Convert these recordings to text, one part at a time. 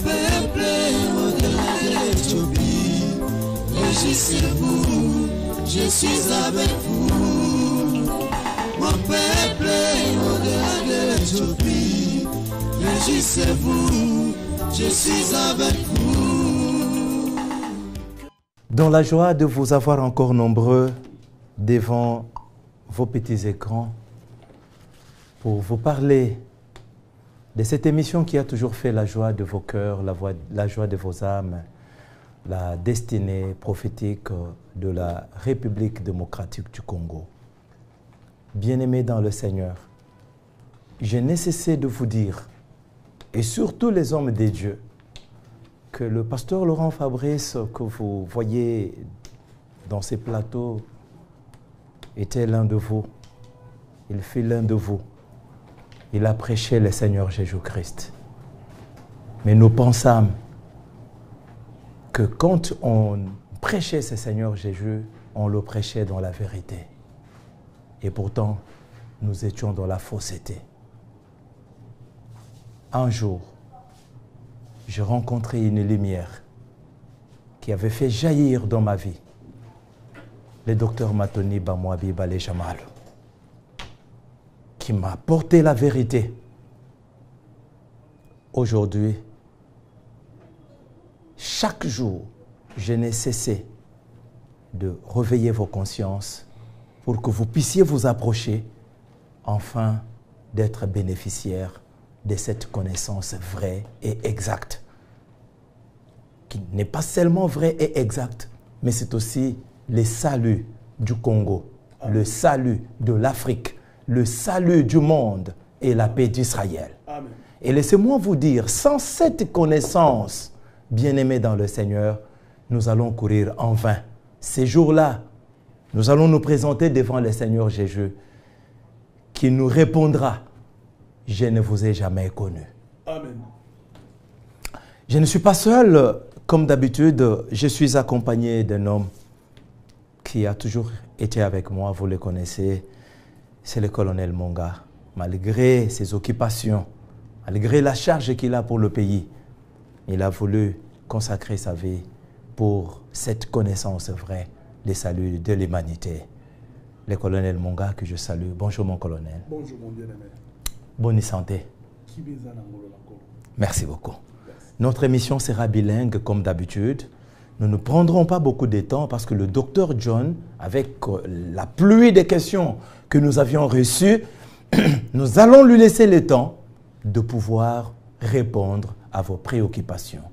peuple au-delà de l'Éthiopie, réjouissez-vous, je suis avec vous. Mon peuple au-delà de l'Éthiopie, réjouissez-vous, je suis avec vous. Dans la joie de vous avoir encore nombreux devant vos petits écrans pour vous parler de cette émission qui a toujours fait la joie de vos cœurs, la joie de vos âmes, la destinée prophétique de la République démocratique du Congo. Bien-aimés dans le Seigneur, je n'ai cessé de vous dire, et surtout les hommes de Dieu, que le pasteur Laurent Fabrice, que vous voyez dans ces plateaux, était l'un de vous. Il fut l'un de vous. Il a prêché le Seigneur Jésus-Christ. Mais nous pensâmes que quand on prêchait ce Seigneur Jésus, on le prêchait dans la vérité. Et pourtant, nous étions dans la fausseté. Un jour, j'ai rencontré une lumière qui avait fait jaillir dans ma vie le docteur Matoni Bamwabi Balé Jamal, qui m'a porté la vérité. Aujourd'hui, chaque jour, je n'ai cessé de réveiller vos consciences pour que vous puissiez vous approcher, enfin, d'être bénéficiaire de cette connaissance vraie et exacte, qui n'est pas seulement vraie et exacte, mais c'est aussi le salut du Congo, le salut de l'Afrique, le salut du monde et la paix d'Israël. Et laissez-moi vous dire, sans cette connaissance, bien-aimés dans le Seigneur, nous allons courir en vain. Ces jours-là, nous allons nous présenter devant le Seigneur Jésus, qui nous répondra: je ne vous ai jamais connu. Amen. Je ne suis pas seul, comme d'habitude, je suis accompagné d'un homme qui a toujours été avec moi, vous le connaissez, c'est le colonel Monga. Malgré ses occupations, malgré la charge qu'il a pour le pays, il a voulu consacrer sa vie pour cette connaissance vraie des saluts de l'humanité. Le colonel Monga que je salue. Bonjour mon colonel. Bonjour mon bien-aimé. Bonne santé. Merci beaucoup. Merci. Notre émission sera bilingue comme d'habitude. Nous ne prendrons pas beaucoup de temps parce que le docteur John, avec la pluie de questions que nous avions reçues, nous allons lui laisser le temps de pouvoir répondre à vos préoccupations.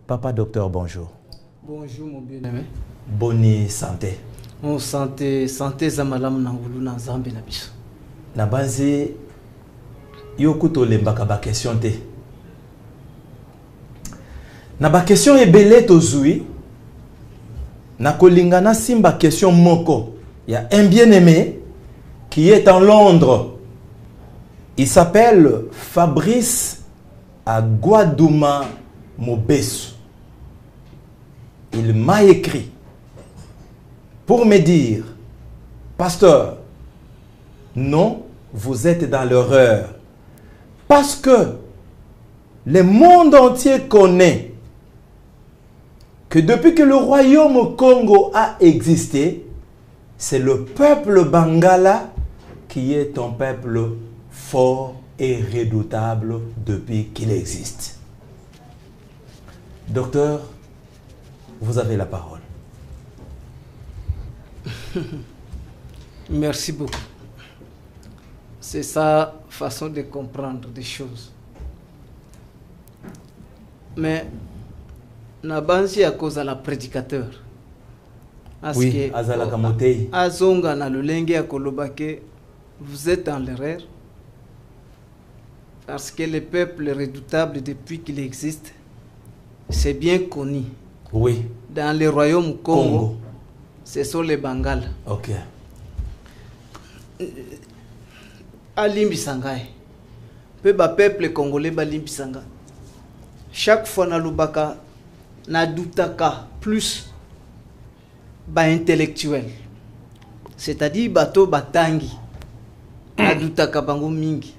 Papa docteur, bonjour. Bonjour mon bien-aimé. Bonne santé. Mon santé zamalam nangulu na zambe na biso. Na banzi yokuto lembaka ba question te. Na ba question ebele tozui. Na kolingana simba question moko. Il y a un bien-aimé qui est en Londres. Il s'appelle Fabrice Aguadouma Mobesu. Il m'a écrit pour me dire: pasteur, non, vous êtes dans l'erreur. Parce que le monde entier connaît que depuis que le royaume Congo a existé, c'est le peuple Bangala qui est un peuple fort et redoutable depuis qu'il existe. Docteur, vous avez la parole. Merci beaucoup. C'est sa façon de comprendre des choses. Mais Nabansi à cause de la prédicateur. Oui, Azala Kamotei. Azonga na lulenge à Kolobake, vous êtes dans l'erreur. Parce que le peuple redoutable depuis qu'il existe, c'est bien connu. Oui. Dans le royaume Congo. Ce sont les Bangals. Ok. Alimbi Sangai. Peuple congolais Balimbi Sanga. Chaque fois na lubaka na doutaka plus ba intellectuel. C'est-à-dire bato batangi. Na doutaka bango mingi.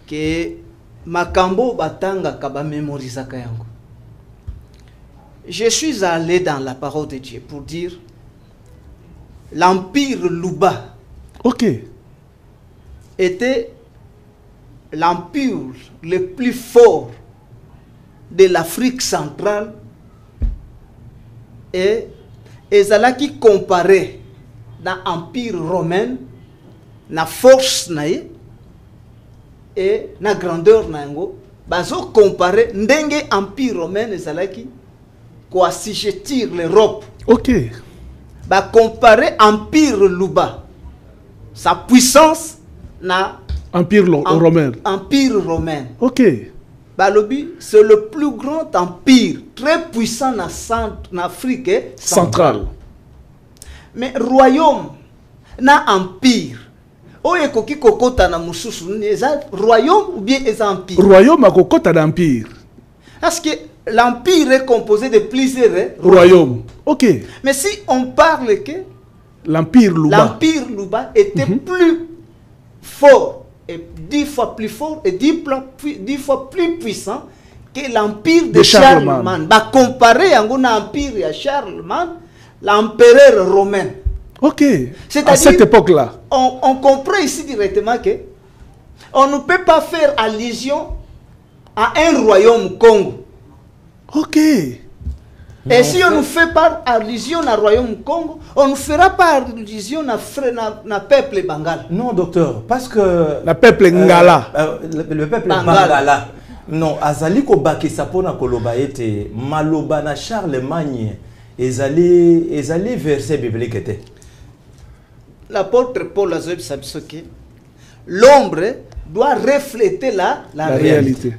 Que makambo batanga kaba mémoriser kayango. Je suis allé dans la parole de Dieu pour dire l'empire Luba était l'empire le plus fort de l'Afrique centrale et ezalaki comparé dans l'empire romain na force nae et na grandeur nango bazo comparé ndenge empire romain ezalaki ko assujettir l'Europe. Ba comparer empire Luba sa puissance na empire romain. Empire romain. Balobi, c'est le plus grand empire très puissant en Afrique centrale. Mais royaume na empire. Oye koki kokota na mususu royaume ou bien est empire? Royaume a kokota d'empire. Parce que l'empire est composé de plusieurs royaumes. Mais si on parle que l'empire Luba était plus fort, et 10 fois plus fort et 10 fois plus puissant que l'empire de Charlemagne. Bah comparé à l'empire de Charlemagne, l'empereur romain. À cette époque-là. On comprend ici directement que on ne peut pas faire allusion à un royaume Congo. Et si on ne fait pas allusion au royaume Congo, on ne fera pas allusion au peuple Bangala. Non, docteur, parce que... Le peuple Ngala. Le peuple Bangala. Non, azali ko bakisa pona koloba ete maloba na Charlemagne ezali verset biblique était. L'apôtre Paul a dit l'ombre doit refléter la réalité.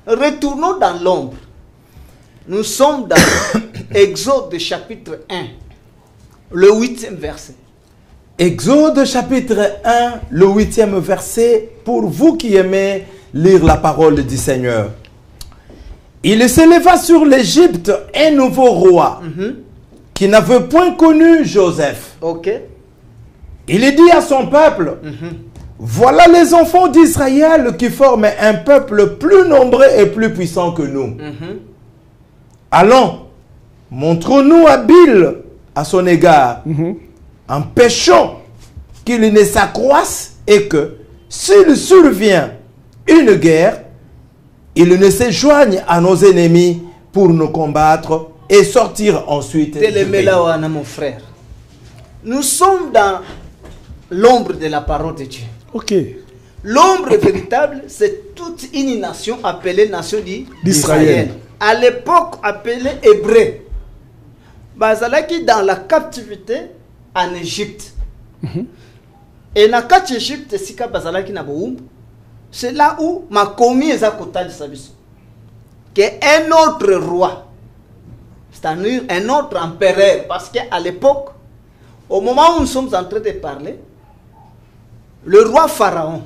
Retournons dans l'ombre. Nous sommes dans Exode chapitre 1, le 8e verset. Exode chapitre 1, le 8e verset, pour vous qui aimez lire la parole du Seigneur. Il s'éleva sur l'Égypte un nouveau roi qui n'avait point connu Joseph. Il dit à son peuple, voilà les enfants d'Israël qui forment un peuple plus nombreux et plus puissant que nous. Allons, montrons-nous habiles à son égard, empêchons qu'il ne s'accroisse et que, s'il survient une guerre, il ne se joigne à nos ennemis pour nous combattre et sortir ensuite. Télémélawana, mon frère. Nous sommes dans l'ombre de la parole de Dieu. L'ombre véritable, c'est toute une nation appelée nation d'Israël. À l'époque appelée Hébreu. Bazalaki dans la captivité en Égypte. Et dans la Égypte, c'est là où ma commis est à côté de sa vie. Qu'un autre roi, c'est-à-dire un autre empereur, parce qu'à l'époque, au moment où nous sommes en train de parler, le roi Pharaon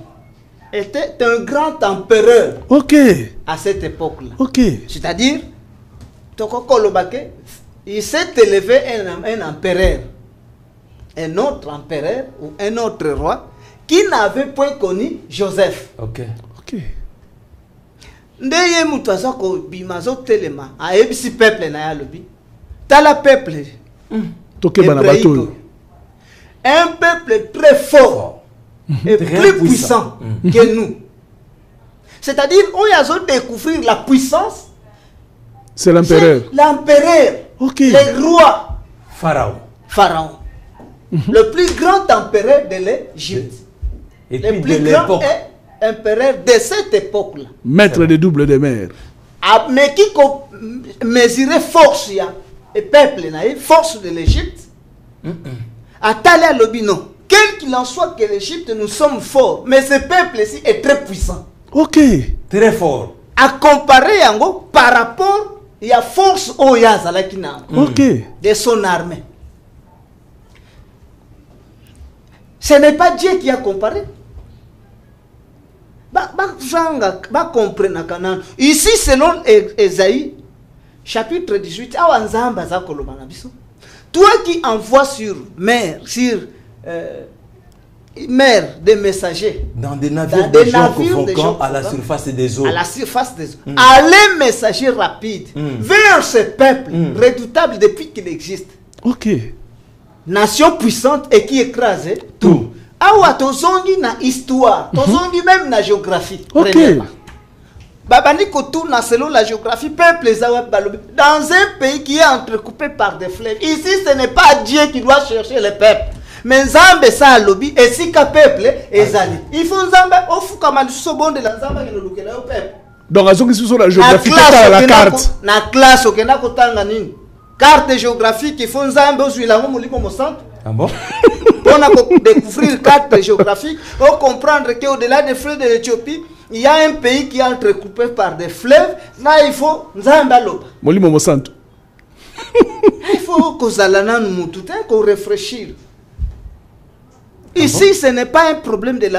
était un grand empereur à cette époque-là. C'est-à-dire, il s'est élevé un empereur, un autre empereur ou un autre roi qui n'avait point connu Joseph. Ndeye mutaza ko bimazo telema a ebisi peuple na ya lobi. Tala peuple. Un peuple très fort et plus puissant que nous. C'est-à-dire, on y a découvrir la puissance. C'est l'empereur. L'empereur. Le roi. Pharaon. Le plus grand empereur de l'Égypte. Le plus grand empereur de cette époque-là. Maître de double de mer. Mais qui mesurait force et peuple, force de l'Égypte. Atala Lobino. Quel qu'il en soit que l'Égypte, nous sommes forts. Mais ce peuple-ci est très puissant. Très fort. À comparer par rapport à la force de son armée. Ce n'est pas Dieu qui a comparé. Ici, selon Ésaïe, chapitre 18, toi qui envoies sur mer, sur mer des messagers. Dans des navires de gens convoquant à la surface des eaux. À la surface des eaux. Allez, messagers rapides, vers ce peuple redoutable depuis qu'il existe. Ok. Nation puissante et qui écrase tout. Awa tozongi na histoire, tozongi même na géographie. Ok. Babani tourne selon la géographie, peuple dans un pays qui est entrecoupé par des fleuves. Ici, ce n'est pas Dieu qui doit chercher le peuple. Mais Nzambe sa lobby et si ka peuple ezali. Il faut Nzambe ofu kama luso de la Nzambe qui nous le peuple. Donc azongi sur la géographie la carte. Na classe okenda kotanga nini? Carte géographique il faut Nzambe ozuila ngo muliko mo centre. Ah bon? On a découvrir carte géographique, on comprendre qu'au-delà des fleuves de l'Éthiopie, il y a un pays qui est entrecoupé par des fleuves. Là, il faut Nzamba loba. Molimo mo centre. Il faut qu'on réfléchisse. Ici, ce n'est pas un problème de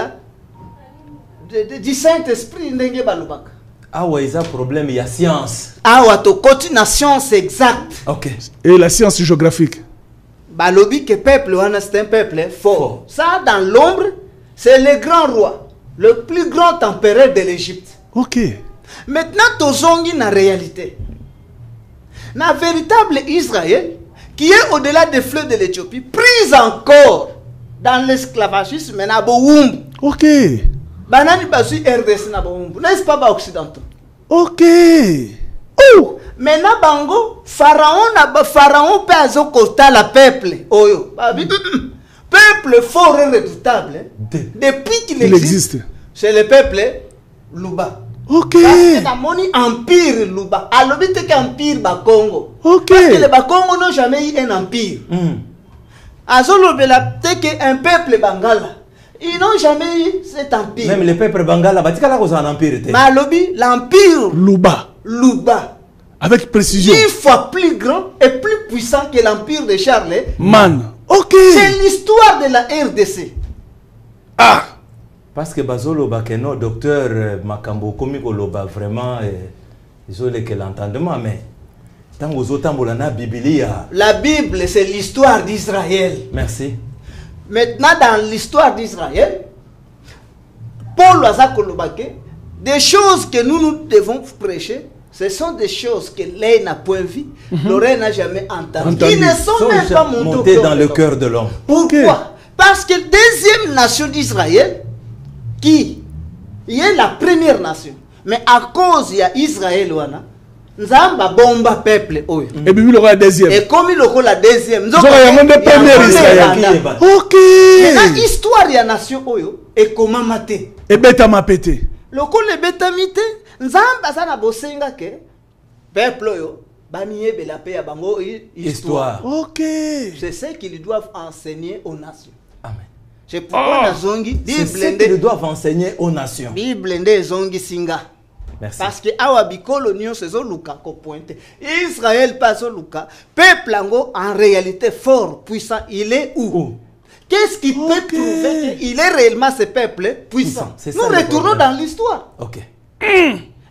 du Saint-Esprit. Ah ouais, il y a un problème, il y a science. Ah ouais, tu continues la science exacte. Ok. Et la science géographique. Balobi que peuple, c'est un peuple fort. Ça, dans l'ombre, c'est le grand roi, le plus grand empereur de l'Égypte. Ok. Maintenant, tozongi na réalité. Na véritable Israël, qui est au-delà des fleuves de l'Éthiopie, prise encore dans l'esclavagisme, na boumbu. Ok. Banani basu RDC na boumbu. N'est-ce pas ba occidentaux? Ok. Oh, maintenant bango pharaon peut azo costa la peuple. Oyo. Peuple fort et redoutable. Depuis qu'il existe. C'est le peuple Luba. Ok. Parce que dans mon empire Luba. Alors vite qu'empire Bakongo. Ok. Parce que les Bakongo n'ont jamais eu un empire. Azolo bela que un peuple Bangala. Ils n'ont jamais eu cet empire. Même le peuple Bangala, batika la cause un empire. Malobi, l'empire Luba. Avec précision. 10 fois plus grand et plus puissant que l'empire de Charlemagne. Ok. C'est l'histoire de la RDC. Ah. Parce que Bazolo Bakeno, docteur Makambo Komiko Loba, vraiment, désolé que l'entendement, mais tant aux autres la Bible. La Bible, c'est l'histoire d'Israël. Merci. Maintenant, dans l'histoire d'Israël, Paul Azakolobake, des choses que nous devons prêcher, ce sont des choses que l'œil n'a point vues, l'oreille n'a jamais entendues. Qui ne sont même pas montées dans le cœur de l'homme. Pourquoi? Parce que la deuxième nation d'Israël, qui est la première nation, mais à cause de Israël, Nzamba bomba peuple. Et puis il aura la deuxième. Et comme il aura la deuxième, il y a la première Israël. Ok. L'histoire de la nation est comment maté. Et bêta m'a pété. Le coup le bêta mité, Nzamba sana bosenga ke peuple yo bamiye bela paix ya bango histoire. Ok. C'est ce qu'ils doivent enseigner aux nations. Amen. C'est pourquoi Zongi c'est ce qu'ils doivent enseigner aux nations. Bible nde Zongi singa. Merci. Parce que awa bikolo nyo sezo luka ko pointe. Israël pas luka. Peuple ango en réalité fort, puissant, il est où? Qu'est-ce qui peut prouver qu'il est réellement ce peuple puissant? Nous retournons dans l'histoire. Ok.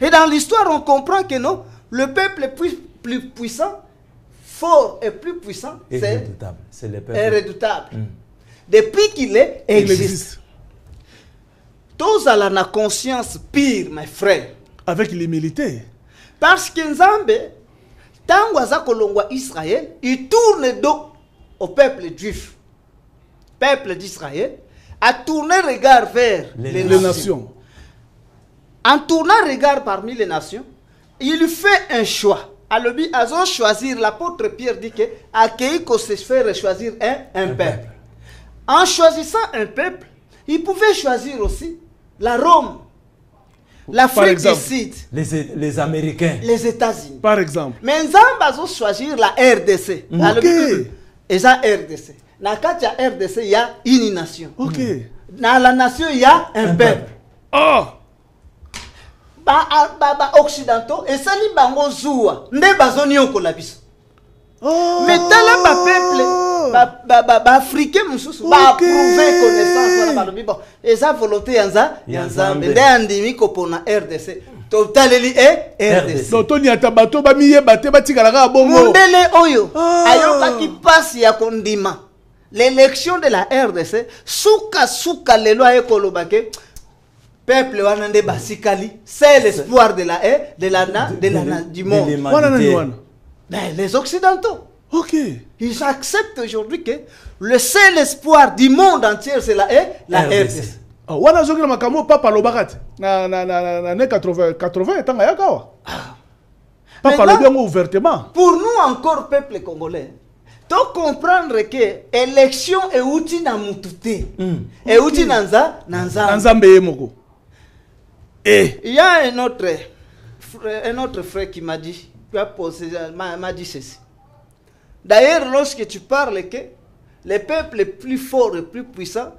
Et dans l'histoire, on comprend que non, le peuple plus puissant, fort et plus puissant, c'est redoutable. C'est le peuple. Redoutable. Depuis qu'il existe. Tous à la conscience pire, mes frères. Avec l'humilité. Parce que Nzambe, tant Kolongwa Israël, il tourne dos au peuple juif. Peuple d'Israël a tourné regard vers les nations. En tournant regard parmi les nations, il fait un choix. Alors, ils ont choisi, l'apôtre Pierre dit que Akéiko se fait choisir un peuple. En choisissant un peuple, il pouvait choisir aussi la Rome, l'Afrique du Sud, les Américains, les États-Unis. Par exemple. Mais ils ont choisi la RDC. Et ça, RDC. Dans la RDC, il y a une nation. Dans la nation, il y a un peuple. Oh! Occidentaux, et ça, ils bango zoua. Nde bazoni oko la biso. Mais tala ba peuple, africain mususu, ba prouver connaissance bon. Et ça volonté yanza, nde andimi ko pona RDC. Totaleli RDC. Donc Tony atabato ba miye bate batikala ka bongo. Mundele oyo, ayoka ki pasi ya kondima. l'élection de la RDC, souka les lois écolobake, peuple wanande basikali, c'est l'espoir de la du monde. Ben, les Occidentaux. Ok. Ils acceptent aujourd'hui que le seul espoir du monde entier, c'est la RDC. Wana zoki na makambo papa lobakat na 80 tanga yakawa. Papa le bien ouvertement. Pour nous encore peuple congolais, donc comprendre que élection est outil na mutute. Et outil nanza Nzambe moko. Et il y a un autre frère qui m'a dit ceci. D'ailleurs, lorsque tu parles que les peuples les plus forts et plus puissants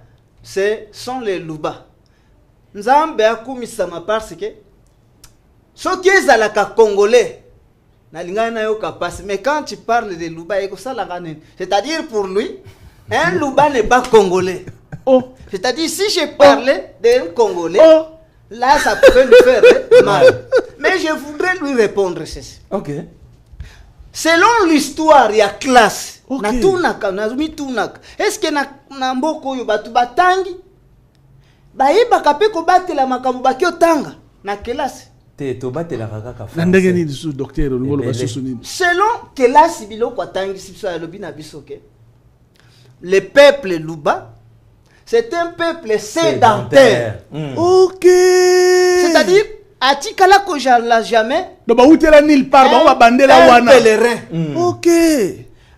sont les Luba. Nzambe akumisama parce que ceux qui sont là congolais mais quand tu parles de Luba, c'est-à-dire pour lui, un Luba n'est pas congolais. C'est-à-dire si je parlais d'un Congolais, là ça peut lui faire mal. Mais je voudrais lui répondre ceci. Ok. Selon l'histoire, il y a classe. Est-ce que na mboko yo batu batangi? Bayiba kape ko batela makambo bakyo tanga na classe. To batela kaka fa. Ndenge ni sous docteur ngolo basusu nini. Selon classe bilo ko tangi sipso alobi na bisoke. Le peuple Luba, c'est un peuple sédentaire. Ok. C'est-à-dire atikala ko jala jamais. Do ba utela nil par ba bandela wana. Pèlerin. Ok.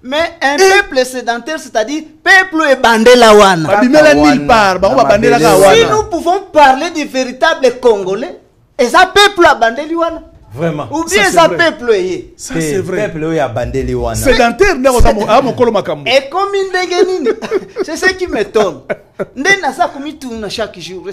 Mais un peuple sédentaire, c'est-à-dire peuple et bandela wana. Babimela nil par ba bandela ka wana. Si nous pouvons parler du véritable Congolais, et ça peuple a bandeli wana. Vraiment. Ou bien ça peuple est. Ça c'est vrai. Peuple a bandeli wana. Sédentaire ne a mon kolo makambo. Et comme une c'est ce qui m'étonne. Ndena sa komituna chaque jour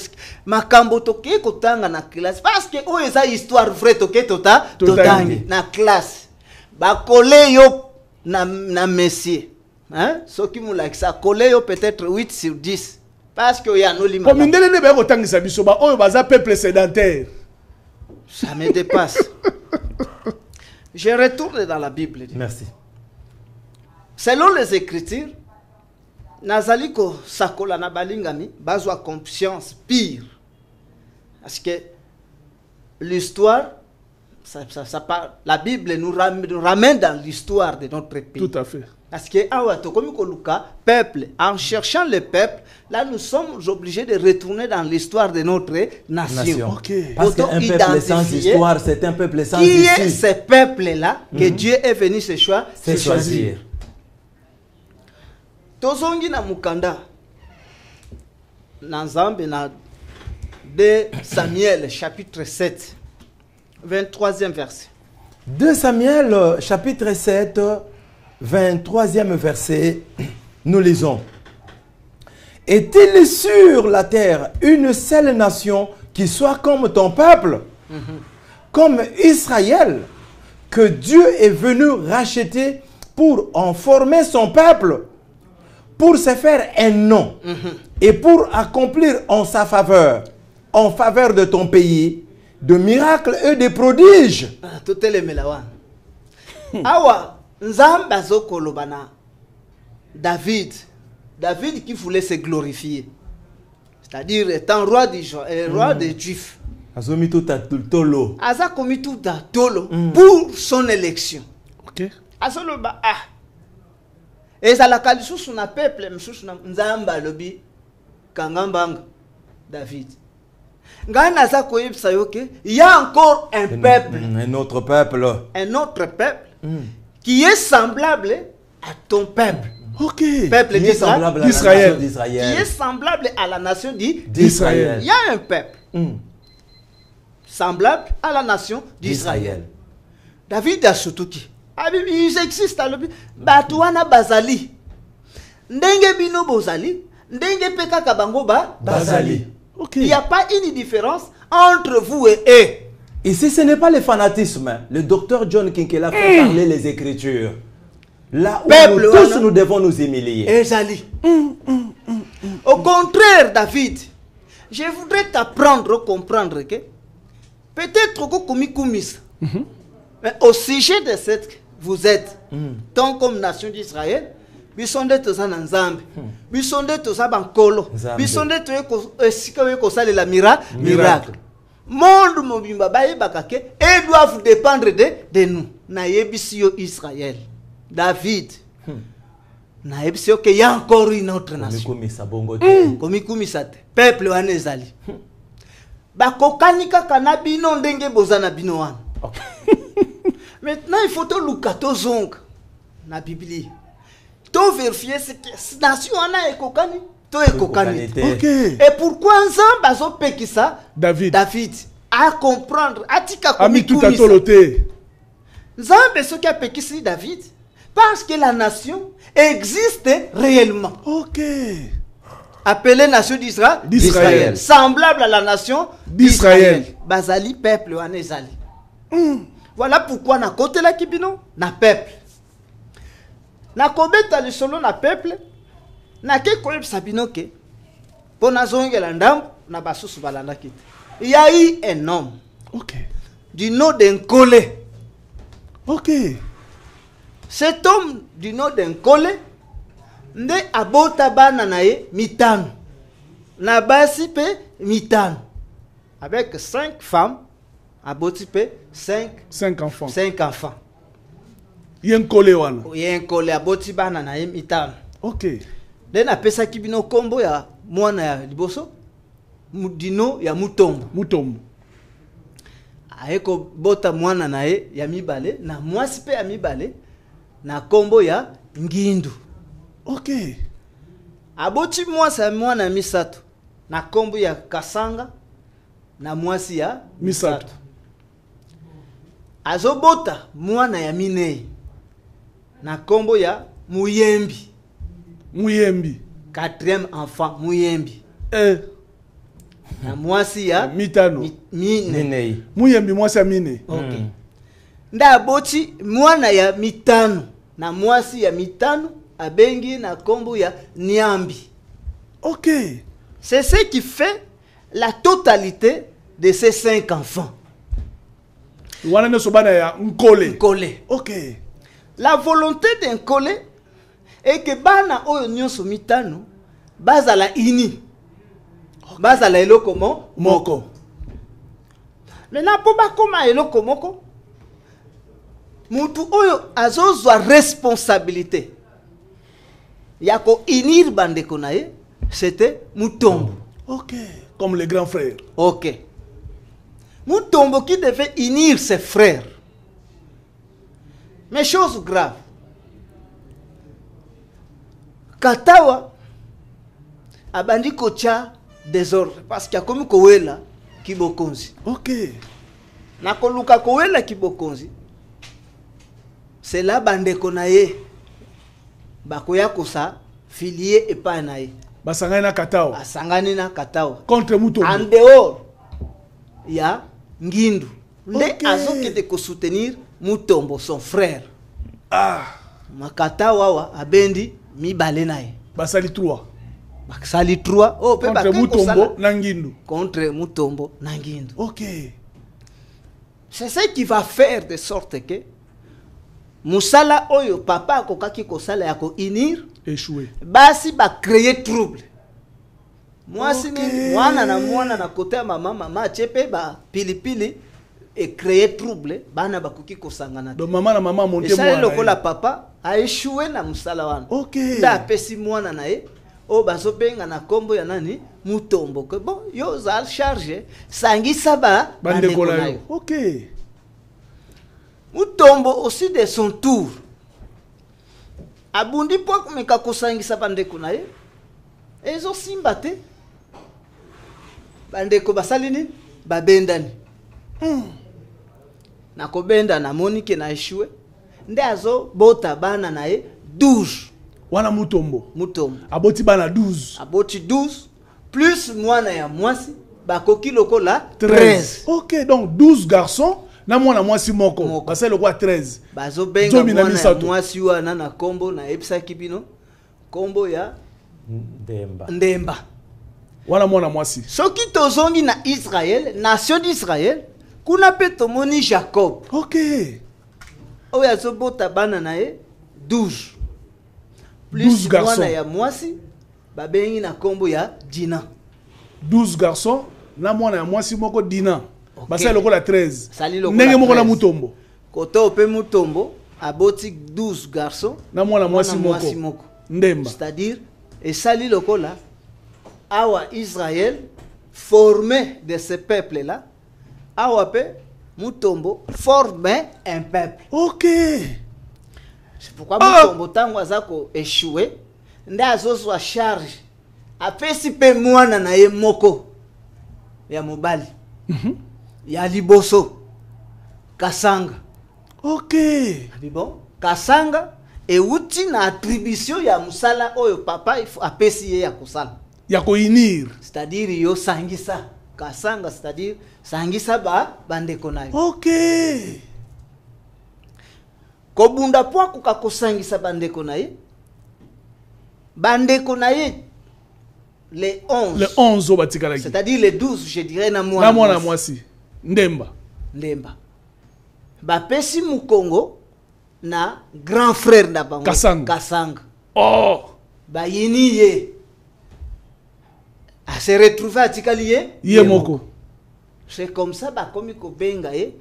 makambo toke kotanga na classe parce que o eza histoire vraie toke totangi na classe. Ba collé yo na messier. Hein? Ce qui m'a like ça collé yo peut-être 8 sur 10 parce que ya no lima. Comme ndele ne ba kotangisa biso ba o baza peuple sédentaire. Ça me dépasse. Je retourne dans la Bible. Merci. Selon les Écritures, Nazaliko Sakola Nabalingami, bazwa conscience pire. Parce que l'histoire, la Bible nous ramène dans l'histoire de notre pays. Tout à fait. Parce que peuple, en cherchant le peuple, là nous sommes obligés de retourner dans l'histoire de notre nation. Okay. Parce qu'un peuple sans histoire, c'est un peuple sans qui issue. Est ce peuple-là que Dieu est venu se choisir. Tozongi na mukanda na Nzambe na 2 Samuel chapitre 7 23e verset. 2 Samuel chapitre 7 23e verset, nous lisons. Est-il sur la terre une seule nation qui soit comme ton peuple, comme Israël, que Dieu est venu racheter pour en former son peuple, pour se faire un nom et pour accomplir en sa faveur, en faveur de ton pays, de miracles et de prodiges. Awa Nzambe azokolobana David qui voulait se glorifier, c'est-à-dire étant roi d'Israël, roi des Juifs. Aza komi tout à tolo pour son élection. Ok. Azoloba et ça la kalisusu na peuple msusu na Nzamba lobi kangambanga David. Ngana za koyebisa yoke, il y a encore un peuple, un autre peuple qui est semblable à ton peuple. Ok. Peuple d'Israël. Qui est semblable à la nation d'Israël. Il y a un peuple semblable à la nation d'Israël. David a Sutuki. Ils existent à l'objet. Batouana Bazali. Ndenge bino Bozali. Ndenge peka kabango Bazali. Okay. Il n'y a pas une différence entre vous et eux. Ici, ce n'est pas le fanatisme. Le docteur John Kinkela fait parler les Écritures. Là où nous tous nous devons nous humilier. Ezali. Au contraire, David, je voudrais t'apprendre à comprendre que peut-être que mais au sujet de cette vous êtes, tant comme nation d'Israël, biso nde toza na nzambe biso nde toza bankolo biso nde esika oyo kosalela miracle monde mobimba bayebaka ke et doivent dépendre de nous nayebisi yo Israël David nayebisi yo ke y a encore une autre nation komikumisa te peuple wana ezali bakokani kaka na bino ndenge boza na bino wana maintenant il faut toluka tozonga na Biblie to vérifier ce que nation wana ekokani to ekokani et pourquoi nzambe azopekisa David à comprendre atika komikumisa nzambe soki apekisi David parce que la nation existe réellement. Appelée nation d'Israël. Semblable à la nation d'Israël. Bazali peuple wana ezali. Voilà pourquoi na côté la kibino na peuple. Na kobeta le solo na peuple na ke koyebisa bino ke pona zongela ndambo na basusu balanda kite. Il y a eu un homme du nom d'un Collé. Cet homme du nom d'un Collé nde abota bana nae mitano na basi pe mitano avec 5 femmes aboti pe 5 enfants. Yen Collé wana. Yen Collé aboti bana nae mitano. Nde na pesa kibino kombo ya mwana ya liboso mudino ya mutombo. Aeko bota mwana nae ya mibale na mwasi pe ya mibale na kombo ya Ngindu. Aboti mwasi ya mwana misato na kombo ya Kasanga na mwasi ya misato. Azobota mwana ya Minei na kombo ya Muyembi. 4e enfant Muyembi. Na mwasi ya mitano. Minei. Muyembi mwasi ya Minei. Nda aboti mwana ya mitano na mwasi ya mitano abengi na kombo ya Niambi. C'est ce qui fait la totalité de ces 5 enfants. Wana ne sobana ya Nkole. La volonté d'un Collé est que bana oyo nyonso mitano bazala ini. Bazala eloko moko. Maintenant po bakoma eloko moko mutu oyo azozwa responsabilité yako inir bandeko nae c'était Mutombo. Comme les grands frères. Mutombo qui devait unir ses frères. Mais chose grave, Katawa abandi kocha désordre parce qu'il y a comme kowela kibokonzi. Na koluka kowela kibokonzi. C'est là bandeko nae bakoya kosa filié epa nae. Basangani na Katawa. Contre Mutombo. En dehors ya Ngindu. Nde azokete ko soutenir Mutombo son frère. Makatawa wa abendi mibale nae. Basali 3. Contre Mutombo na Ngindu. Contre Mutombo na Ngindu. C'est ça qui va faire de sorte que Musala oyo papa kokaki kosala ya ko inir échoué. Basi ba créer trouble. Mwasi mwana na kote ya mama chepe ba pilipili et créer trouble bana bakoki kosangana. Donc maman na maman monter mwana. Et ça lokola papa a échoué na musala wana. Da pesi mwana nae o bazobenga na kombo ya nani Mutombo que bon yo zal charge sangisa ba bandeko nayo. Mutombo aussi de son tour abundi po meka kosangisa bandeko naye ezo simba te bandeko basalini babendani na kobenda na monike na échoué nde azo bota bana naye 12 wana Mutombo aboti bana 12 plus mwana ya mwasi bakoki lokola 13. Donc 12 garçons na mwana mwasi moko basale kwa 13 bazo benga mwana ya mwasi wana na kombo na epsa kibino kombo ya Ndemba wana mwana mwasi. Soki tozongi na Israël, nation d'Israël, kuna pe tomoni Jacob. Oyo azobota bana nae 12 12 garçons. Ya mwasi babengi na kombo ya Dina. 12 garçons na mwana ya mwasi moko Dina. Okay. Basa lokola 13. Sali lokola ndenge moko na 13. mutombo. Koto pe mutombo aboti 12 garçons na mwana mwasi moko. Ndemba. C'est-à-dire et sali lokola awa Israël formé de ce peuple là. Awa pe mutombo formé un peuple. OK. C'est pourquoi mutombo tango azako échoué nda azozwa charge apesi pe mwana na ye moko ya mobali. Ya liboso Kasanga. OK. Bon, Kasanga et uti na attribution ya musala oyo papa apesi ye ya kusala. Ya ko inir. C'est-à-dire yo sangisa Kasanga, c'est-à-dire sangisa bandeko nayo. OK. Kobunda po kukakosangisa bandeko naye. Bandeko naye les 11. Les 11 obatikalaki. C'est-à-dire les 12, je dirais na mwana. Na mwana mwasi. Ndemba. Bapesi Mukongo na grand frère na bango. Kasanga. Oh. Bayini ye. A se retrouver à Tikali ye moko. C'est comme ça bakomi ko benga ye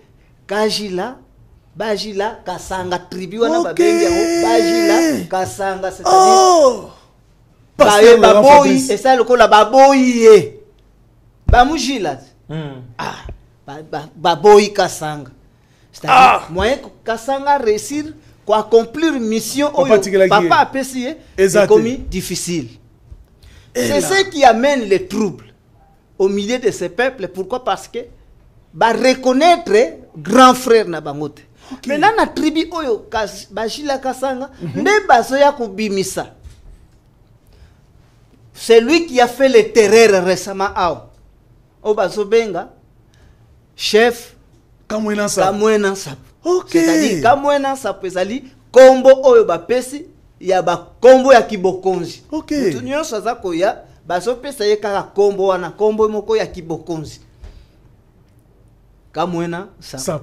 Kajila Bajila Kasanga tribu wana babenga Bajila Kasanga, c'est-à-dire baboyi et ça lokola baboyi ye. Bamujila. Baboyi Kasanga. C'est-à-dire moyen que Kasanga réussir quoi accomplir mission oyo papa apesi c'est comme difficile. C'est ce qui amène les troubles au milieu de ces peuples. Pourquoi? Parce que ba reconnaître grand frère na bangote. Maintenant na tribu oyo Bajila Kasanga nde bazoya kubimisa. C'est lui qui a fait les terreurs récemment au Bazobenga chef Kamwena Sap. Okay. C'est-à-dire Kamwena Sap ezali kombo oyo bapesi ya ba kombo ya kibokonzi. Okay. Mutu nyonso azako ya bazopesa ye kaka kombo wana kombo moko ya kibokonzi. Kamwena Sap.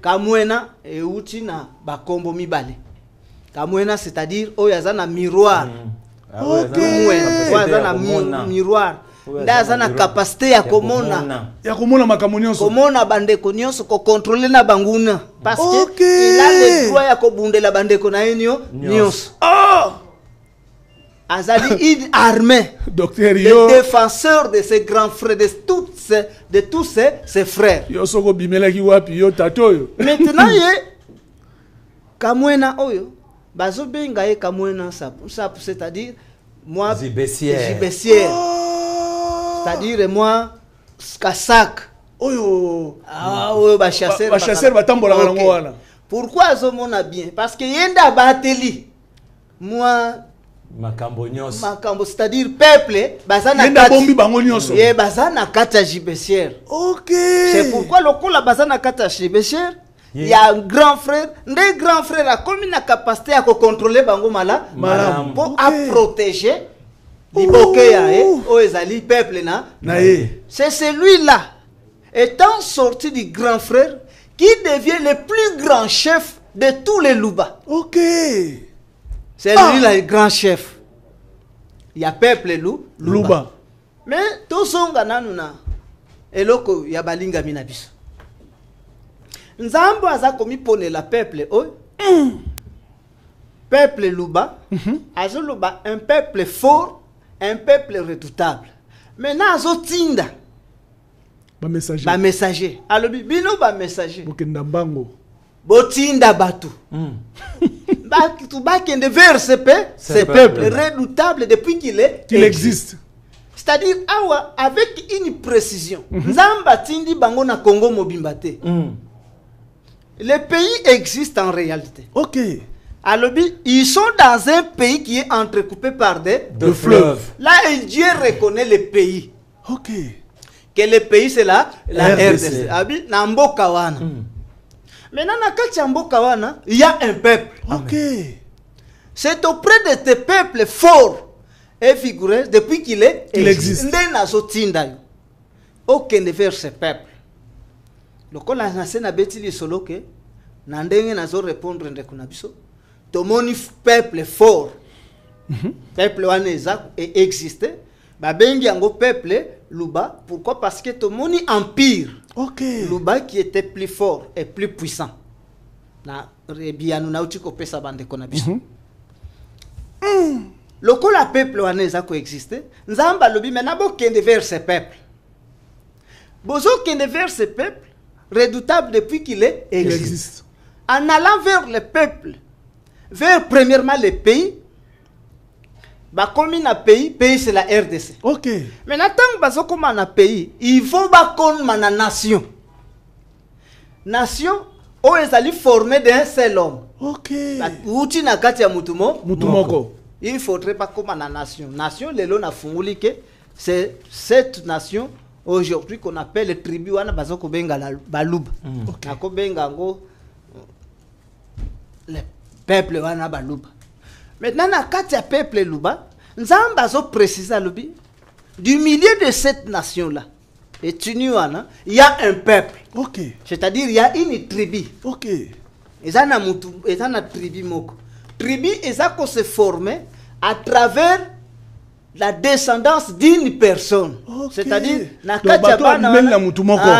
Kamwena euti na ba kombo mibale. Kamwena c'est-à-dire oyo azana miroir. Aza na miroir. Ndaza na capacité ya komona. Ya komona makambo nyonso. Komona bandeko nyonso ko contrôler na banguna parce que il a le droit ya ko bundela bandeko na yenyo nyonso. Azali une armée. Docteur yo. Le défenseur de ses grands frères de tous ses frères. Yo soko bimela ki wapi yo tato yo. Maintenant ye Kamwena oyo bazo benga ye Kamwena Sap, c'est-à-dire moi Gibessière. C'est-à-dire moi Kasak. Oyo. Oyo ba chasser batambola nango wana. Pourquoi azomona bien? Parce que yenda bateli. Moi makambo nyonso. Makambo c'est-à-dire peuple bazana yenda bombi bango nyonso. Ye bazana kata Gibessière. OK. C'est pourquoi lokola bazana kata Gibessière. Il y a un grand frère, des grands frères a comme une capacité à contrôler bango mala pour protéger les peuple c'est celui-là étant sorti du grand frère qui devient le plus grand chef de tous les Luba. OK. C'est lui là le grand chef. Il y a peuple Luba. Mais tout son gananuna eloko ya balinga minabiso. Nzambo aza komi pone la peuple peuple Luba azo Luba un peuple fort, un peuple redoutable. Maintenant azo tinda ba messager alobi bino ba messager bokenda mbango botinda batu ba kende vers ce peuple redoutable depuis qu'il existe. C'est-à-dire awa avec une précision Nzamba tindi bango na Congo mobimba te. Les pays existent en réalité. OK. Alors, ils sont dans un pays qui est entrecoupé par des fleuves. Là, Dieu reconnaît les pays. OK. Que le pays, c'est la RDC. Nambo Kawana. Maintenant, dans Nambo Kawana, il y a un peuple. OK. C'est auprès de ce peuple fort et figuré depuis qu'il existe. Aucun de vers ce peuple. Le col a nassé na beti li solo que nandenge nazo répondre ndeko na biso tomoni peuple fort. Peuple wana et existé. Ba bengi yango peuple Luba. Pourquoi? Parce que tomoni empire. Ok. Luba qui était plus fort et plus puissant. Na rebianu na uti ko pesa bande kona biso. Lokola peuple wana coexisté. Nzamba lobi mena bo kende vers ce peuple. Bozo kende vers ce peuple redoutable depuis qu'il existe. En allant vers le peuple, vers premièrement les pays, bah comme un pays c'est la RDC. Ok. Mais tant que comme un pays, il faut bah comme une nation. Nation, où ils allaient former d'un seul homme. Ok. Outi na kati ya mutumoko. Il faudrait pas comme une nation. Nation, les lois na funguli que c'est cette nation aujourd'hui qu'on appelle les tribus wana bazoko benga la baluba. Nako benga ngo le peuple wana baluba. Maintenant na kati ya peuple luba, nzamba zo préciser lobi du milieu de cette nation là. Et il y a un peuple. Ok. C'est-à-dire il y a une tribu. Ok. Et ça na mutu, et ça na tribu moko. Tribu et ça qu'on se forme à travers la descendance d'une personne. Okay. C'est-à-dire na katia bana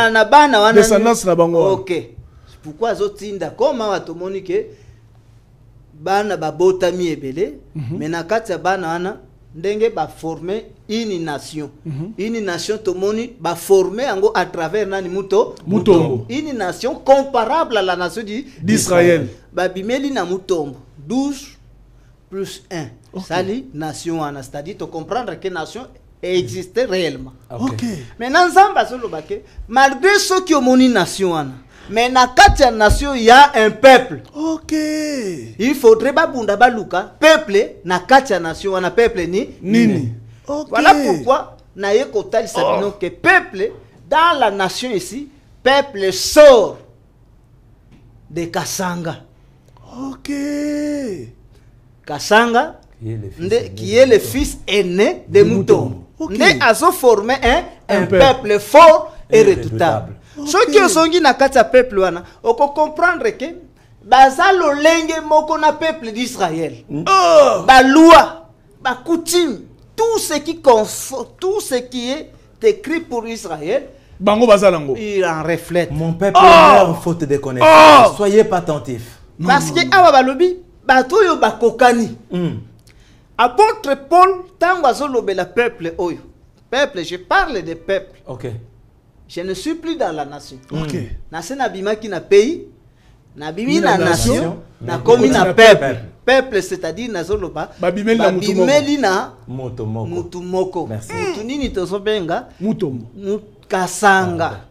na bana wana descendance na bango. OK. C'est pourquoi zotinda comme watomoni ke bana babotami ebele mais na katia bana wana ndenge ba former une nation. Une nation tomoni ba former ango à travers nani mutombo. Une nation comparable à la nation d'Israël. Ba bimeli na mutombo 12 plus 1. Okay. Sali nation wana, c'est-à-dire de comprendre que nation existait réellement. Ok. Maintenant Zamba solobake malgré ceux qui ont une nation wana, mais na katia nation il y a un peuple. Ok. Il faudrait ba bunda baluka peuple na katia nation wana peuple ni nini. Ok. Voilà pourquoi na yeko tali sabino que peuple dans la nation ici, peuple sort de Kasanga. Ok. Kasanga qui est le fils aîné de Mutombo. Okay. Né a formé un peuple fort et redoutable. Ceux qui sont na kati peuple wana, on peut comprendre que bazalo lenge moko na peuple d'Israël. Ba loi, ba coutume, tout ce qui est écrit pour Israël, bango bazalango. Il en reflète. Mon peuple meurt faute de connaissance. Soyez pas attentifs. Parce que awa balobi bato yo bakokani. Apôtre Paul tango azolobe la peuple oyo. Peuple, je parle de peuple. OK. Je ne suis plus dans la nation. OK. Nase na bimaki na pays, na bimi na nation, na komi na peuple. Peuple c'est-à-dire nazoloba babimeli na mutumoko. Merci. Mutu nini tozobenga? Mutombo. Kasanga.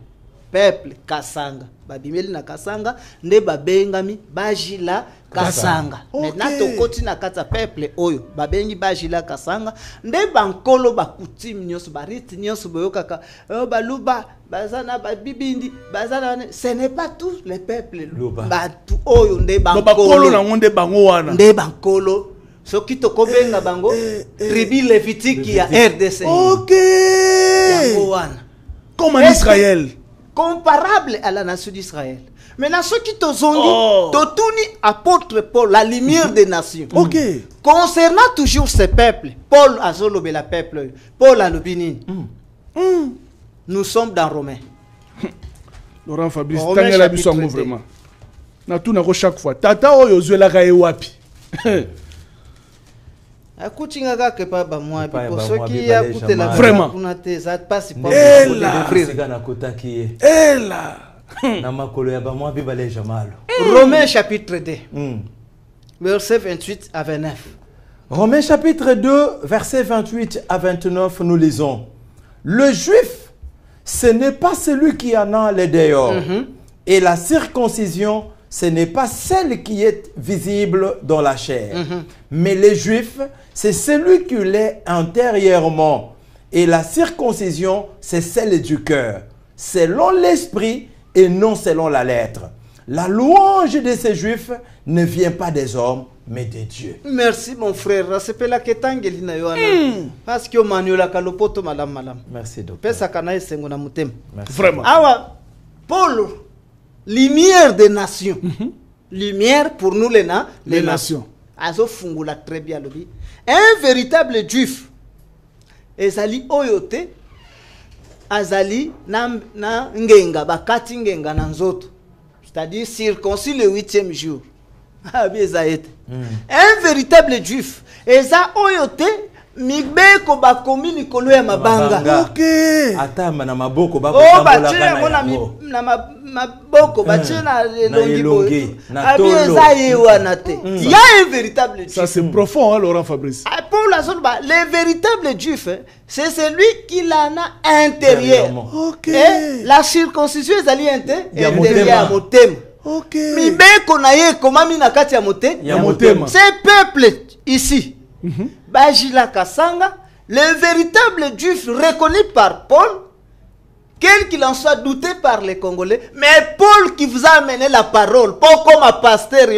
Peuple Kasanga. Babimeli na Kasanga nde babengami bajila Kasanga. Maintenant tokoti na kata peuple oyo babengi bajila Kasanga nde bankolo bakutimi nyonso bariti nyonso boyokaka baluba bazana babibindi bazana. Ce n'est pas tous les peuples batu oyo nde bankolo na ngonde bango wana nde bankolo soki tokobenga bango tribu lévitique ya RDC. OK. Yango wana comme en Israël comparable à la nation d'Israël. Maintenant, ceux qui te zongi, totuni apôtre Paul, la lumière des nations. Ok. Concernant toujours ces peuples, Paul a zolobé la peuple, Paul a l'opinion. Nous sommes dans Romains. Laurent Fabrice, t'as la buisson vraiment. Na tout na chaque fois. Tata oyo zuela kae wapi. Akuchinga ke pa ba moi pour ceux qui écoutent la vraiment kuna te ça passe pas na makolo ya ba moi bi balé jamalo. Romains chapitre 2 verset 28 à 29. Romains chapitre 2 verset 28 à 29 nous lisons: le juif ce n'est pas celui qui en a les dehors et la circoncision ce n'est pas celle qui est visible dans la chair. Mais les juifs, c'est celui qui l'est intérieurement. Et la circoncision, c'est celle du cœur, selon l'esprit et non selon la lettre. La louange de ces juifs ne vient pas des hommes, mais de Dieu. Merci mon frère. Parce que merci docteur. Vraiment. Awa, Paul, lumière des nations. lumière pour nous les nations. Azo fungula très bien le dit. Un véritable juif. Ezali oyote. Azali na ngenga bakati ngenga na nzoto. C'est-à-dire circoncis le 8e jour. Un véritable juif. Eza oyote mibeko bakomi likolo ya mabanga. OK. Atama na maboko bako tambola kana na maboko batie na longi na tolo. Eza yewana te. Il y a un véritable juif. Ça c'est profond hein, Laurent Fabrice. Pour la zone bas, le véritable juif, c'est celui qui l'en a intérieur. OK. Et la circoncision est intérieure. OK. Mibeko na ye komami na kati ya motema. Ces peuples ici. Bajila Kasanga, le véritable juif reconnu par Paul, quel qu'il en soit douté par les Congolais, mais Paul qui vous a amené la parole, pas comme un pasteur,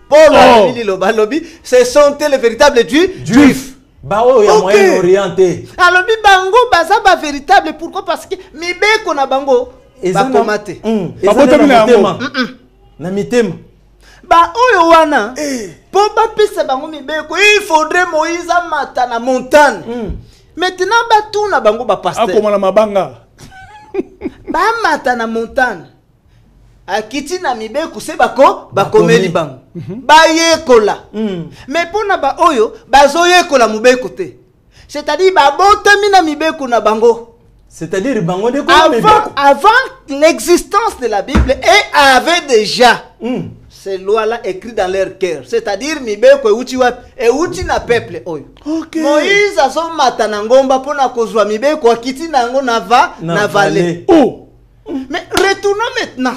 Paul, ce sont les véritables juifs. Bao ya moyen orienté. Alors bango baza ba véritable, pourquoi? Parce que mibeko na bango ba komate. Na mitema. Ba oyo wana pour ba pisa bango mibeko il faudrait Moïse mata na montagne. Maintenant ba tout na bango ba pasteur. Akoma na mabanga. Ba mata na montagne. Akiti na mibeko se bako bakomeli bango. Ba yekola. Mais pour na ba oyo bazo yekola mubeko te. C'est-à-dire ba botami na mibeko na bango. C'est-à-dire bango de avant l'existence de la Bible et avait déjà ces lois-là écrites dans leur cœur. C'est-à-dire mibeko euti na peuple oyo. OK. Moïse a son mata na ngomba pona kozwa mibeko akiti na ngo na vallée. Oh. Mais retournons maintenant.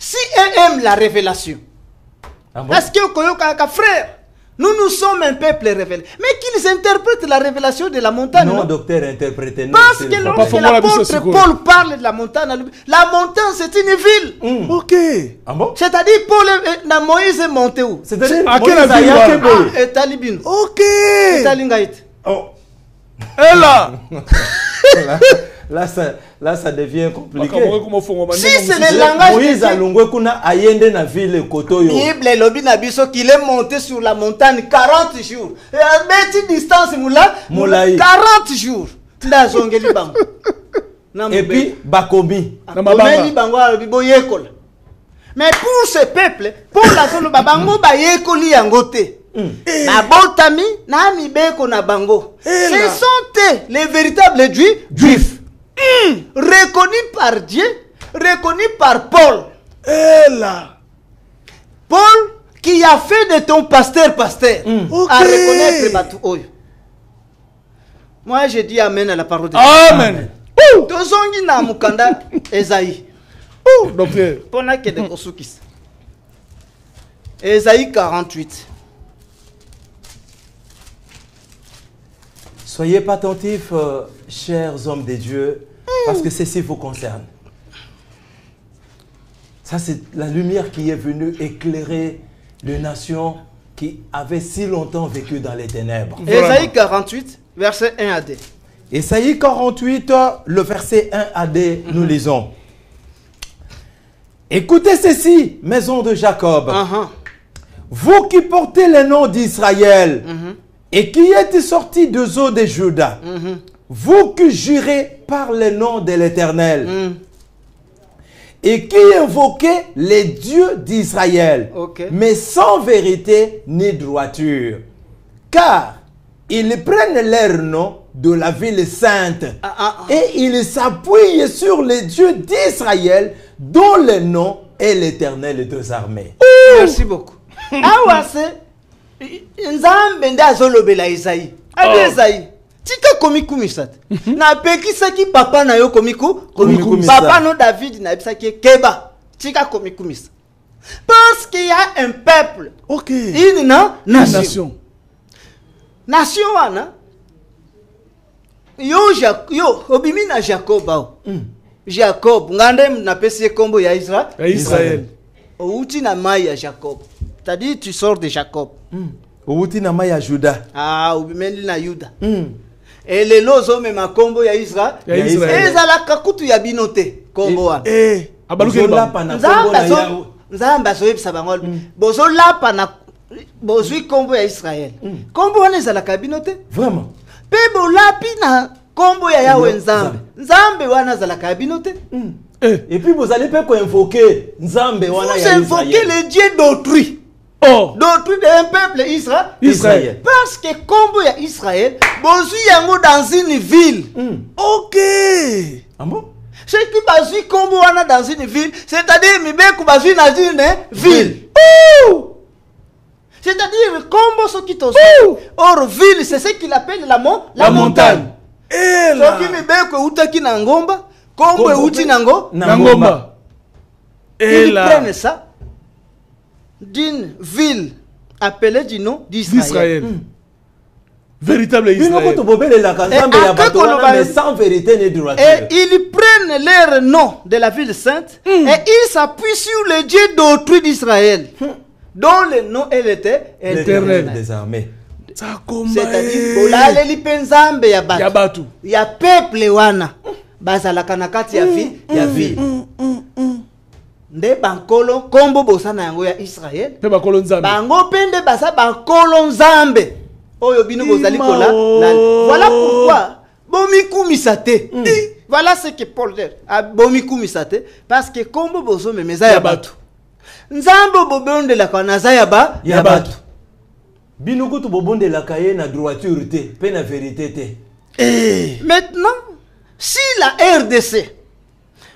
Si eux aiment la révélation. Ah bon? Est-ce que frère, nous sommes un peuple révélé. Mais qu'ils interprètent la révélation de la montagne. Non, docteur, interprétez. Parce que lorsque l'apôtre Paul parle de la montagne, c'est une ville. OK. Ah bon? C'est-à-dire, Paul na Moïse est monté où? C'est-à-dire, Moïse est Talibin. OK. Et Talingaït. Oh. Et là. Là, ça devient compliqué. Si c'est le langage Moïse a longé kuna ayende na ville Kotoyo. Bible lobi na biso qu'il est monté sur la montagne 40 jours. Et à petite distance moula 40 jours. Nda zongeli bango. Et puis bakomi. Bakomi bango alobi boyekola. Mais pour ce peuple, pour la zone babango ba yekoli yango te. Na botami na mibeko na bango. Ce sont les véritables juifs. Reconnus par Dieu, reconnus par Paul. Et là. Paul qui a fait de ton pasteur Okay. à reconnaître Batou Oyo. Moi je dis amen à la parole de Dieu. Amen. Tozongi na mukanda Esaïe. Docteur. Pona ke de kosukis. Esaïe 48. Soyez pas attentifs, chers hommes de Dieu, parce que ceci vous concerne. Ça, c'est la lumière qui est venue éclairer les nations qui avaient si longtemps vécu dans les ténèbres. Esaïe 48, verset 1 à 2. Esaïe 48, le verset 1 à 2, nous lisons. Écoutez ceci, maison de Jacob. Vous qui portez le nom d'Israël, et qui êtes sortis des eaux de Juda, vous qui jurez par le nom de l'Éternel, et qui invoquez les dieux d'Israël, mais sans vérité ni droiture, car ils prennent leur nom de la ville sainte, et ils s'appuient sur les dieux d'Israël, dont le nom est l'Éternel des armées. Merci beaucoup. Nzambe nda azolobela Isaïe. Isaïe. Tika komikumisat. Na pekisaki papa na yo komikumisat. Papa no David na bisaki keba. Tika komikumisat. Parce qu'il y a un peuple. OK. Une nation. Nation wana. Yo obimi na Jacob bao. Jacob ngande na pesi kombo ya Israël. Outi na mai ya Jacob. C'est-à-dire tu sors de Jacob. Outi na mai ya Juda. Ah, ubimeli na Yuda. Et les lozo me makombo ya Israël. Ezala kakutu ya binote kombo wana. Abaluke la pana kombo na ya nzambe azoyebisa bango bozolapa na bozwi kombo ya Israël kombo wana ezalaka bino te Vraiment. mpe bolapi na kombo ya Yawe nzambe nzambe wana azalaka bino te. Et puis vous allez pas invoquer Nzambe wana ya vous invoquez les dieux d'autrui. D'autrui d'un peuple Israël. Parce que kombo ya Israël bozwi yango dans une ville. Ok. Ah bon? Ceux qui bazwi kombo wana dans une ville, c'est-à-dire mibeku bazwi dans une ville. C'est-à-dire kombo so qui tozo. Or ville c'est ce qu'il appelle la montagne. Et là. So qui mibeku utaki na ngomba, kombo uti nango na ngomba. Et ils là. prennent ça d'une ville appelée du nom d'Israël. Véritable Israël. Mais sans vérité ni droiture. Et ils prennent leur nom de la ville sainte et ils s'appuient sur le Dieu d'autrui d'Israël, dont le nom elle était éternel. Des armées. C'est-à-dire, bolale li penzambe ya batu. Ya peuple wana. Bazalaka na kati ya vie. Nde bankolo kombo bosana yango ya Israël. Pe bakolo nzambe. Bango pende basa bankolo nzambe. Oyo bino bozali kola. Voilà pourquoi bomikumisa te. Voilà ce que Paul dit. Bomikumisa te parce que kombo bozo memeza ya batu. Nzambe bobonde la kana za ya batu. Bino kutu bobonde la kaye na droiture te, pe na vérité te. Maintenant, si la RDC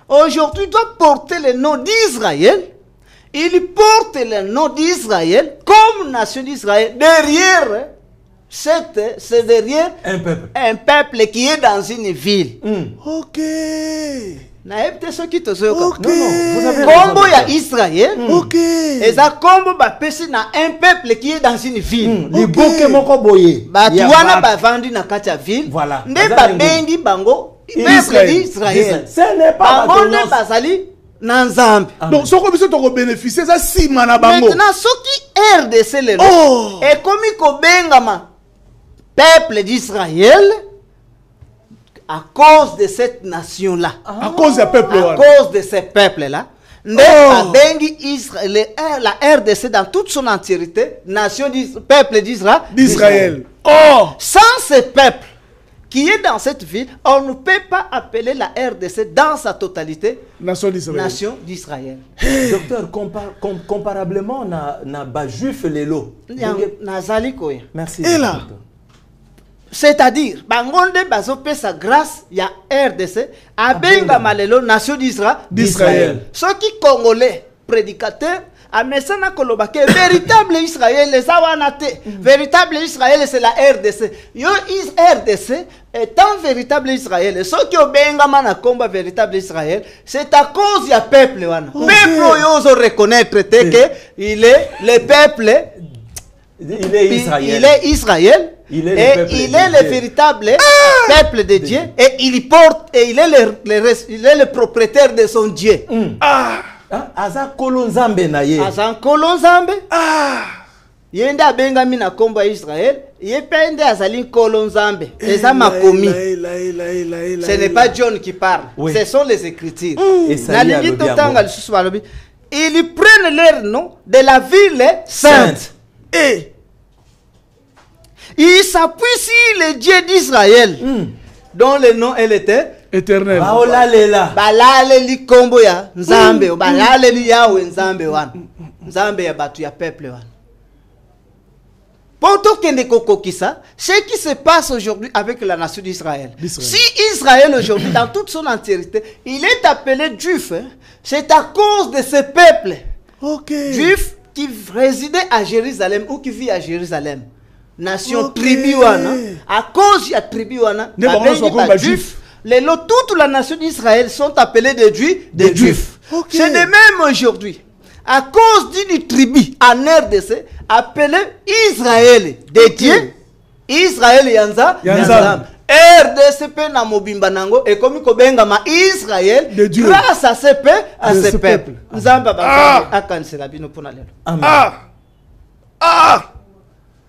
aujourd'hui doit porter le nom d'Israël, il porte le nom d'Israël comme nation d'Israël. Derrière, c'est derrière un peuple qui est dans une ville. Ok. Naïbte ceux qui te sont ok. Combo ya Israël. Ok. Et ça combo ba pesi na un peuple qui est dans une ville. Les boke moko boye. Ba tuana ba vandi na kati ya ville. Voilà. Nde ba bengi bango. Peuple d'Israël. Ce n'est pas bango bazali na nzambe. Donc ce que tu bénéficier ça si mana bango. Maintenant ce qui RDC le et comme ko bengama peuple d'Israël à cause de cette nation là. À cause des peuples là. À cause de ces peuples là. La RDC dans toute son entièreté, nation peuple d'Israël. Sans ce peuple qui est dans cette ville, on ne peut pas appeler la RDC dans sa totalité nation d'Israël. Docteur, comparablement na ba juif lelo. Merci. Et là, c'est-à-dire, bangonde bazope sa grâce ya RDC abenga malelo nation d'Israël. Ceux qui congolais prédicateurs amesana kolobake véritable Israël les awanate. Véritable Israël c'est la RDC. Yo RDC étant véritable Israël. Ceux qui obenga mana komba véritable Israël, c'est à cause ya peuple wana. Peuple yo zo reconnaître que il est le peuple. Il est Israël. Il est Israël. Il est le véritable peuple de Dieu et il porte et il est le propriétaire de son Dieu. Aza kolonzambe na ye. Aza kolonzambe. Yende abengami na kombo ya Israël, yepende azali kolonzambe. Eza makomi. Ce n'est pas John qui parle, ce sont les Écritures. Ils prennent leur nom de la ville sainte. Et il s'appuie sur le Dieu d'Israël, dont le nom elle était éternel. Balale li kombo ya nzambe, balale li Yawe nzambe wan. Nzambe ya batu ya peuple wan. Pourtant kende kokokisa, ce qui se passe aujourd'hui avec la nation d'Israël. Si Israël aujourd'hui dans toute son entièreté, il est appelé juif, c'est à cause de ce peuple. Juif qui résidait à Jérusalem ou qui vit à Jérusalem. Nation tribuana. À cause de la tribuana, juif. Toute la nation d'Israël sont appelés des juifs. C'est de même aujourd'hui. À cause d'une tribu en RDC appelée Israël des dieux. Israël Yanza. RDC na mobimba nango et comme kobengama Israël grâce à ce peuple. Nzamba ba akansela bino pona lelo.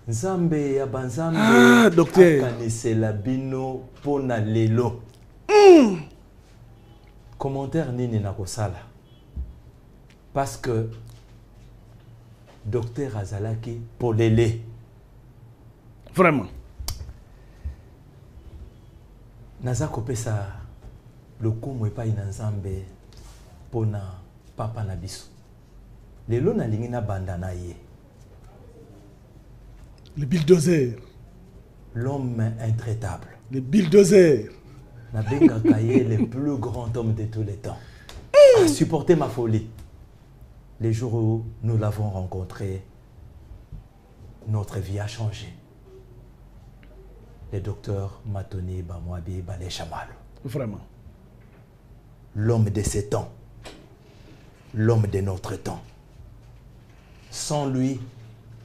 Nzambe ya banzambe docteur akanisela bino pona lelo. Commentaire nini na kosala parce que docteur Azalaki Polele. Vraiment. Naza kopesa lokumu epai na Nzambe pona papa na biso. Lelo nalingi na banda na ye. Le bulldozer. L'homme intraitable. Le bulldozer. Nabenga Kaye, le plus grand homme de tous les temps. A supporté ma folie. Les jours où nous l'avons rencontré, notre vie a changé. Le docteur Matoni Bamwabi Balé Chamalo. Vraiment. L'homme de ces temps. L'homme de notre temps. Sans lui,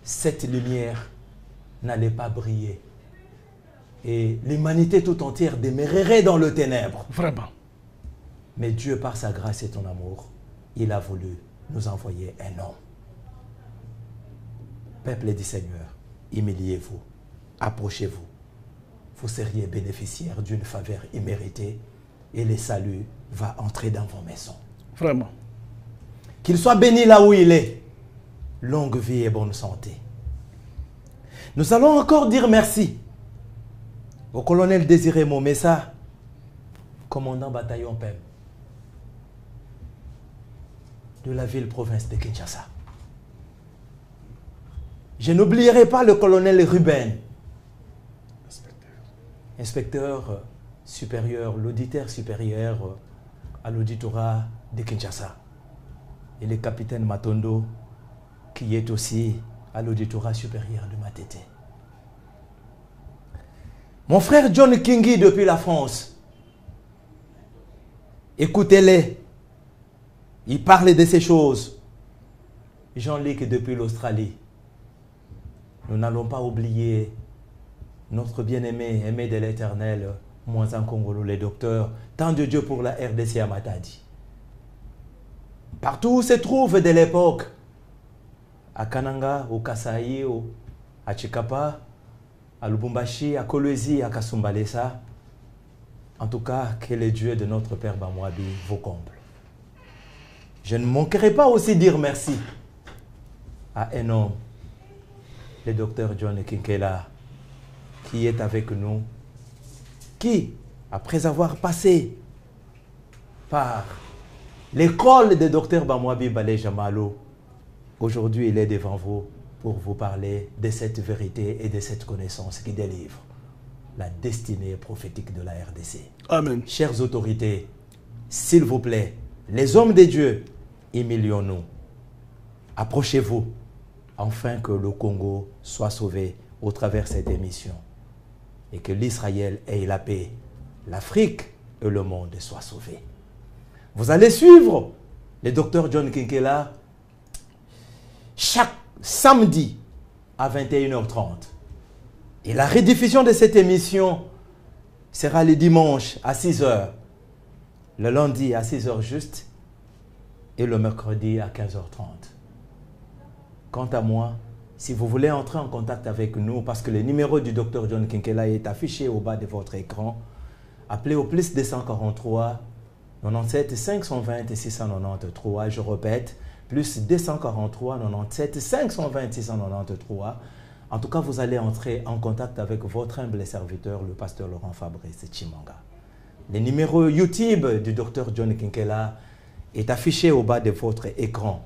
cette lumière n'allait pas briller. Et l'humanité tout entière demeurerait dans le ténèbre. Vraiment. Mais Dieu, par sa grâce et ton amour, il a voulu nous envoyer un homme. Peuple du Seigneur, humiliez-vous, approchez-vous. Vous seriez bénéficiaire d'une faveur imméritée et le salut va entrer dans vos maisons. Vraiment. Qu'il soit béni là où il est. Longue vie et bonne santé. Nous allons encore dire merci au colonel Désiré Momessa, commandant bataillon PEM de la ville-province de Kinshasa. Je n'oublierai pas le colonel Ruben, inspecteur supérieur, l'auditeur supérieur à l'auditorat de Kinshasa, et le capitaine Matondo, qui est aussi à l'auditorat supérieur de Matete. Mon frère John Kingi depuis la France, écoutez-les, il parle de ces choses. Jean-Luc depuis l'Australie. Nous n'allons pas oublier notre bien-aimé, aimé de l'Éternel, Mouazan Kongolo, le docteur, tant de Dieu pour la RDC à Matadi. Partout où se trouve de l'époque, à Kananga, au Kasaï, à Chikapa, à Lubumbashi, à Kolwezi, à Kasumbalesa. En tout cas, que le Dieu de notre Père Bamwabi vous comble. Je ne manquerai pas aussi dire merci à un homme, le docteur John Kinkela, qui est avec nous, qui, après avoir passé par l'école de docteur Bamwabi Balé Jamalo, aujourd'hui il est devant vous pour vous parler de cette vérité et de cette connaissance qui délivre la destinée prophétique de la RDC. Amen. Chères autorités, s'il vous plaît, les hommes de Dieu, humilions-nous. Approchez-vous, afin que le Congo soit sauvé au travers de cette émission et que l'Israël ait la paix, l'Afrique et le monde soient sauvés. Vous allez suivre le docteur John Kinkela chaque samedi à 21h30. Et la rediffusion de cette émission sera le dimanche à 6h, le lundi à 6h juste et le mercredi à 15h30. Quant à moi, si vous voulez entrer en contact avec nous, parce que le numéro du Dr John Kinkela est affiché au bas de votre écran, appelez au plus 243 97 520 693. Je répète, plus 243 97 520 693. En tout cas, vous allez entrer en contact avec votre humble serviteur, le pasteur Laurent Fabrice Chimanga. Le numéro YouTube du Dr John Kinkela est affiché au bas de votre écran.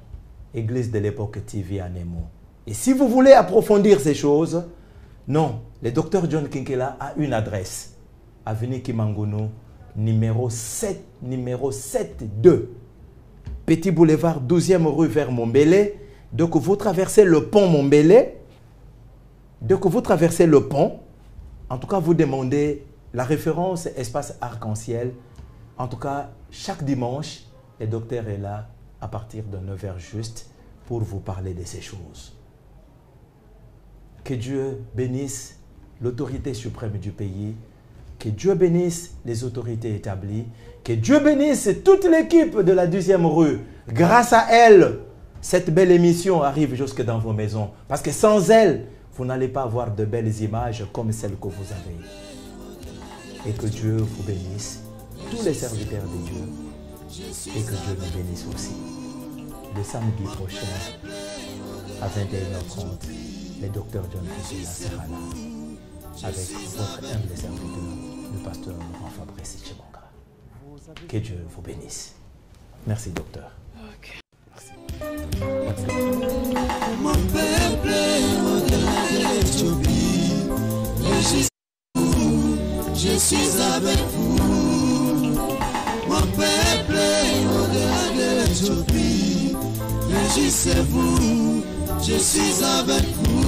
Église de l'époque TV à Nemo. Et si vous voulez approfondir ces choses, non, le Dr John Kinkela a une adresse. Avenue Kimangunu, numéro 7-2. Petit boulevard 12e rue vers Mombélé. Dès que vous traversez le pont Mombélé, en tout cas, vous demandez la référence espace arc-en-ciel. En tout cas, chaque dimanche, le docteur est là à partir de 9h juste pour vous parler de ces choses. Que Dieu bénisse l'autorité suprême du pays. Que Dieu bénisse les autorités établies. Que Dieu bénisse toute l'équipe de la 12e rue. Grâce à elle, cette belle émission arrive jusque dans vos maisons. Parce que sans elle, vous n'allez pas avoir de belles images comme celles que vous avez. Et que Dieu vous bénisse, tous les serviteurs de Dieu. Et que Dieu nous bénisse aussi. Le samedi prochain, à 21h30, le docteur John Kusula sera là avec votre humble serviteur, le pasteur Laurent Fabrice Chibonga. Que Dieu vous bénisse. Merci, docteur. Okay. Merci. Mon peuple au-delà de l'Éthiopie, je suis avec vous. Mon peuple au-delà de l'Éthiopie, réjouissez-vous, je suis avec vous.